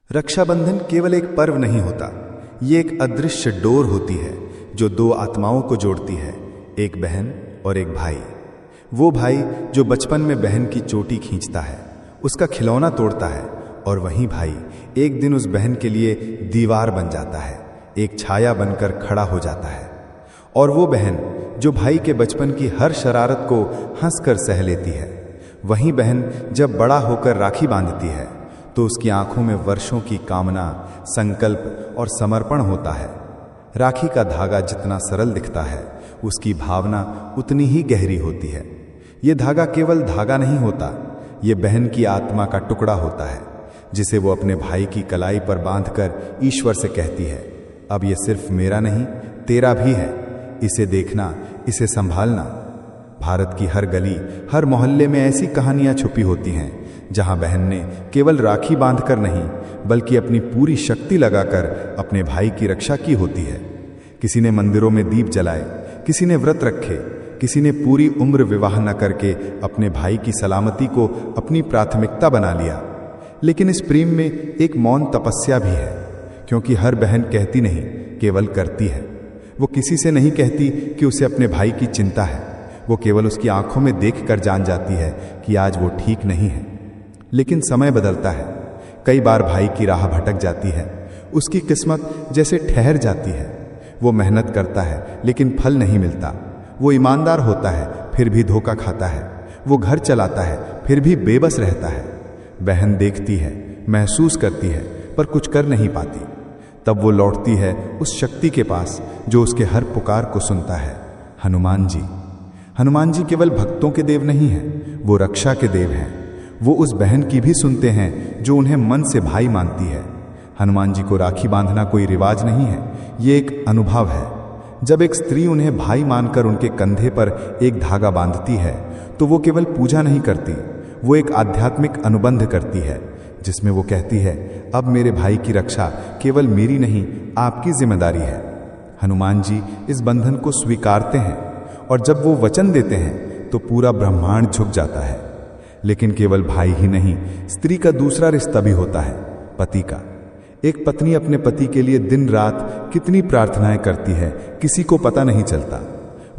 रक्षाबंधन केवल एक पर्व नहीं होता, ये एक अदृश्य डोर होती है जो दो आत्माओं को जोड़ती है, एक बहन और एक भाई। वो भाई जो बचपन में बहन की चोटी खींचता है, उसका खिलौना तोड़ता है, और वही भाई एक दिन उस बहन के लिए दीवार बन जाता है, एक छाया बनकर खड़ा हो जाता है। और वो बहन जो भाई के बचपन की हर शरारत को हंसकर सह लेती है, वही बहन जब बड़ा होकर राखी बांधती है तो उसकी आंखों में वर्षों की कामना, संकल्प और समर्पण होता है। राखी का धागा जितना सरल दिखता है, उसकी भावना उतनी ही गहरी होती है। ये धागा केवल धागा नहीं होता, ये बहन की आत्मा का टुकड़ा होता है, जिसे वो अपने भाई की कलाई पर बांधकर ईश्वर से कहती है, अब ये सिर्फ मेरा नहीं, तेरा भी है, इसे देखना, इसे संभालना। भारत की हर गली, हर मोहल्ले में ऐसी कहानियां छुपी होती हैं जहां बहन ने केवल राखी बांधकर नहीं, बल्कि अपनी पूरी शक्ति लगाकर अपने भाई की रक्षा की होती है। किसी ने मंदिरों में दीप जलाए, किसी ने व्रत रखे, किसी ने पूरी उम्र विवाह न करके अपने भाई की सलामती को अपनी प्राथमिकता बना लिया। लेकिन इस प्रेम में एक मौन तपस्या भी है, क्योंकि हर बहन कहती नहीं, केवल करती है। वो किसी से नहीं कहती कि उसे अपने भाई की चिंता है, वो केवल उसकी आंखों में देखकर जान जाती है कि आज वो ठीक नहीं है। लेकिन समय बदलता है, कई बार भाई की राह भटक जाती है, उसकी किस्मत जैसे ठहर जाती है। वो मेहनत करता है लेकिन फल नहीं मिलता, वो ईमानदार होता है फिर भी धोखा खाता है, वो घर चलाता है फिर भी बेबस रहता है। बहन देखती है, महसूस करती है, पर कुछ कर नहीं पाती। तब वो लौटती है उस शक्ति के पास जो उसके हर पुकार को सुनता है, हनुमान जी। हनुमान जी केवल भक्तों के देव नहीं हैं, वो रक्षा के देव हैं। वो उस बहन की भी सुनते हैं जो उन्हें मन से भाई मानती है। हनुमान जी को राखी बांधना कोई रिवाज नहीं है, ये एक अनुभव है। जब एक स्त्री उन्हें भाई मानकर उनके कंधे पर एक धागा बांधती है, तो वो केवल पूजा नहीं करती, वो एक आध्यात्मिक अनुबंध करती है, जिसमें वो कहती है, अब मेरे भाई की रक्षा केवल मेरी नहीं, आपकी जिम्मेदारी है। हनुमान जी इस बंधन को स्वीकारते हैं, और जब वो वचन देते हैं तो पूरा ब्रह्मांड झुक जाता है। लेकिन केवल भाई ही नहीं, स्त्री का दूसरा रिश्ता भी होता है, पति का। एक पत्नी अपने पति के लिए दिन रात कितनी प्रार्थनाएं करती है, किसी को पता नहीं चलता।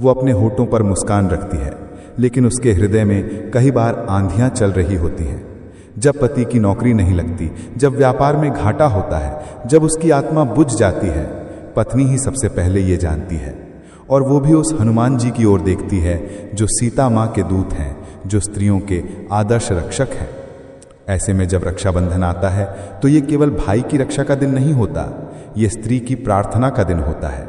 वो अपने होठों पर मुस्कान रखती है, लेकिन उसके हृदय में कई बार आंधियां चल रही होती हैं। जब पति की नौकरी नहीं लगती, जब व्यापार में घाटा होता है, जब उसकी आत्मा बुझ जाती है, पत्नी ही सबसे पहले ये जानती है। और वो भी उस हनुमान जी की ओर देखती है जो सीता माँ के दूत हैं, जो स्त्रियों के आदर्श रक्षक हैं। ऐसे में जब रक्षाबंधन आता है तो ये केवल भाई की रक्षा का दिन नहीं होता, ये स्त्री की प्रार्थना का दिन होता है।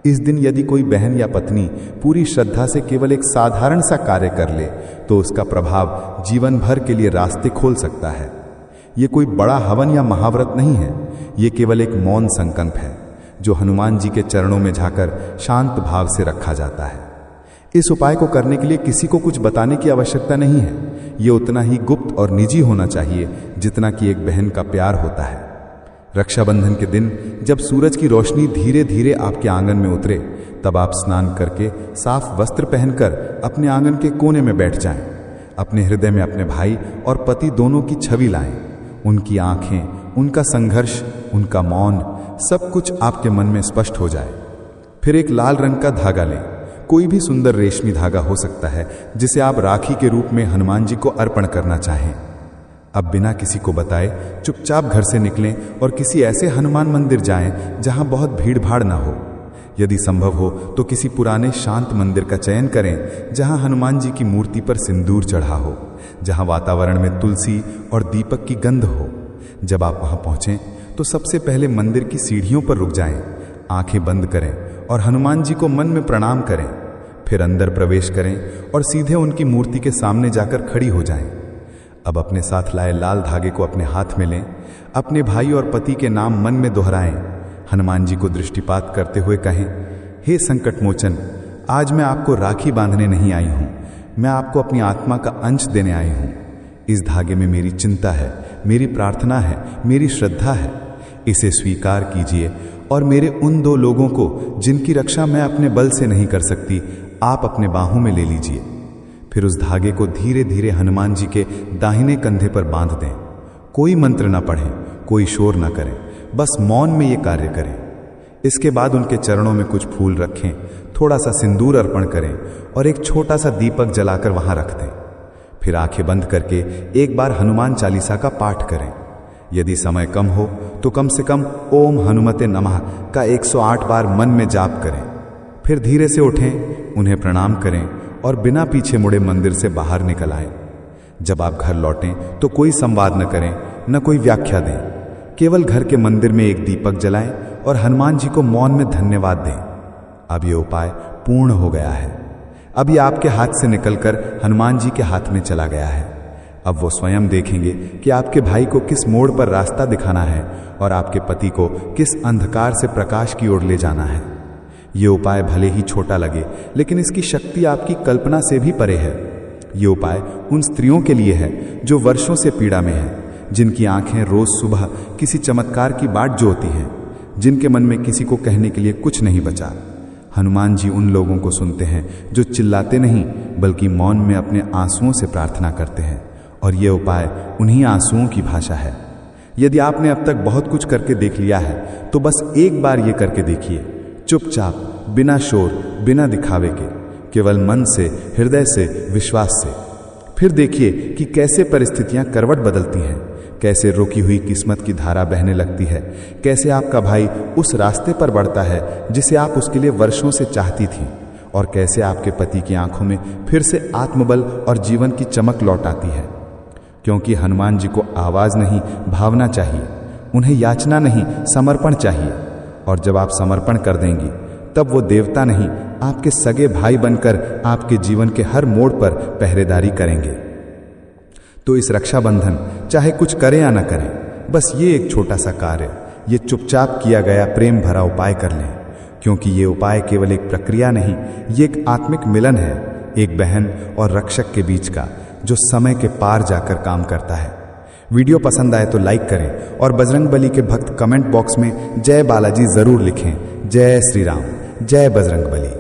इस दिन यदि कोई बहन या पत्नी पूरी श्रद्धा से केवल एक साधारण सा कार्य कर ले, तो उसका प्रभाव जीवन भर के लिए रास्ते खोल सकता है। ये कोई बड़ा हवन या महाव्रत नहीं है, ये केवल एक मौन संकल्प है जो हनुमान जी के चरणों में जाकर शांत भाव से रखा जाता है। इस उपाय को करने के लिए किसी को कुछ बताने की आवश्यकता नहीं है, ये उतना ही गुप्त और निजी होना चाहिए जितना कि एक बहन का प्यार होता है। रक्षाबंधन के दिन जब सूरज की रोशनी धीरे धीरे आपके आंगन में उतरे, तब आप स्नान करके साफ वस्त्र पहनकर अपने आंगन के कोने में बैठ जाएं। अपने हृदय में अपने भाई और पति दोनों की छवि लाएं, उनकी आंखें, उनका संघर्ष, उनका मौन, सब कुछ आपके मन में स्पष्ट हो जाए। फिर एक लाल रंग का धागा लें, कोई भी सुंदर रेशमी धागा हो सकता है, जिसे आप राखी के रूप में हनुमान जी को अर्पण करना चाहें। अब बिना किसी को बताए चुपचाप घर से निकलें और किसी ऐसे हनुमान मंदिर जाएं जहां बहुत भीड़ भाड़ ना हो। यदि संभव हो तो किसी पुराने शांत मंदिर का चयन करें जहां हनुमान जी की मूर्ति पर सिंदूर चढ़ा हो, जहां वातावरण में तुलसी और दीपक की गंध हो। जब आप वहां पहुंचें तो सबसे पहले मंदिर की सीढ़ियों पर रुक जाएं, आंखें बंद करें और हनुमान जी को मन में प्रणाम करें। फिर अंदर प्रवेश करें और सीधे उनकी मूर्ति के सामने जाकर खड़ी हो जाएं। अब अपने साथ लाए लाल धागे को अपने हाथ में लें, अपने भाई और पति के नाम मन में दोहराएं। हनुमान जी को दृष्टिपात करते हुए कहें, हे संकट मोचन, आज मैं आपको राखी बांधने नहीं आई हूं, मैं आपको अपनी आत्मा का अंश देने आई हूं। इस धागे में मेरी चिंता है, मेरी प्रार्थना है, मेरी श्रद्धा है। इसे स्वीकार कीजिए और मेरे उन दो लोगों को जिनकी रक्षा मैं अपने बल से नहीं कर सकती, आप अपने बाहों में ले लीजिए। फिर उस धागे को धीरे धीरे हनुमान जी के दाहिने कंधे पर बांध दें। कोई मंत्र ना पढ़ें, कोई शोर न करें, बस मौन में ये कार्य करें। इसके बाद उनके चरणों में कुछ फूल रखें, थोड़ा सा सिंदूर अर्पण करें और एक छोटा सा दीपक जलाकर वहां रख दें। फिर आंखें बंद करके एक बार हनुमान चालीसा का पाठ करें। यदि समय कम हो तो कम से कम ओम हनुमते नमः का 108 बार मन में जाप करें। फिर धीरे से उठें, उन्हें प्रणाम करें और बिना पीछे मुड़े मंदिर से बाहर निकल आएं। जब आप घर लौटें तो कोई संवाद न करें, न कोई व्याख्या दें। केवल घर के मंदिर में एक दीपक जलाएं और हनुमान जी को मौन में धन्यवाद दें। अब ये उपाय पूर्ण हो गया है। अब ये आपके हाथ से निकलकर हनुमान जी के हाथ में चला गया है। अब वो स्वयं देखेंगे कि आपके भाई को किस मोड़ पर रास्ता दिखाना है और आपके पति को किस अंधकार से प्रकाश की ओर ले जाना है। ये उपाय भले ही छोटा लगे, लेकिन इसकी शक्ति आपकी कल्पना से भी परे है। ये उपाय उन स्त्रियों के लिए है जो वर्षों से पीड़ा में हैं, जिनकी आंखें रोज सुबह किसी चमत्कार की बाट जोती हैं, जिनके मन में किसी को कहने के लिए कुछ नहीं बचा। हनुमान जी उन लोगों को सुनते हैं जो चिल्लाते नहीं, बल्कि मौन में अपने आंसुओं से प्रार्थना करते हैं, और ये उपाय उन्हीं आंसुओं की भाषा है। यदि आपने अब तक बहुत कुछ करके देख लिया है तो बस एक बार ये करके देखिए, चुपचाप, बिना शोर, बिना दिखावे के, केवल मन से, हृदय से, विश्वास से। फिर देखिए कि कैसे परिस्थितियां करवट बदलती हैं, कैसे रुकी हुई किस्मत की धारा बहने लगती है, कैसे आपका भाई उस रास्ते पर बढ़ता है जिसे आप उसके लिए वर्षों से चाहती थी, और कैसे आपके पति की आंखों में फिर से आत्मबल और जीवन की चमक लौट आती है। क्योंकि हनुमान जी को आवाज नहीं, भावना चाहिए। उन्हें याचना नहीं, समर्पण चाहिए। और जब आप समर्पण कर देंगी, तब वो देवता नहीं, आपके सगे भाई बनकर आपके जीवन के हर मोड़ पर पहरेदारी करेंगे। तो इस रक्षाबंधन चाहे कुछ करें या न करें, बस ये एक छोटा सा कार्य, ये चुपचाप किया गया प्रेम भरा उपाय कर लें। क्योंकि ये उपाय केवल एक प्रक्रिया नहीं, ये एक आत्मिक मिलन है, एक बहन और रक्षक के बीच का, जो समय के पार जाकर काम करता है। वीडियो पसंद आए तो लाइक करें और बजरंगबली के भक्त कमेंट बॉक्स में जय बालाजी जरूर लिखें। जय श्री राम, जय बजरंगबली।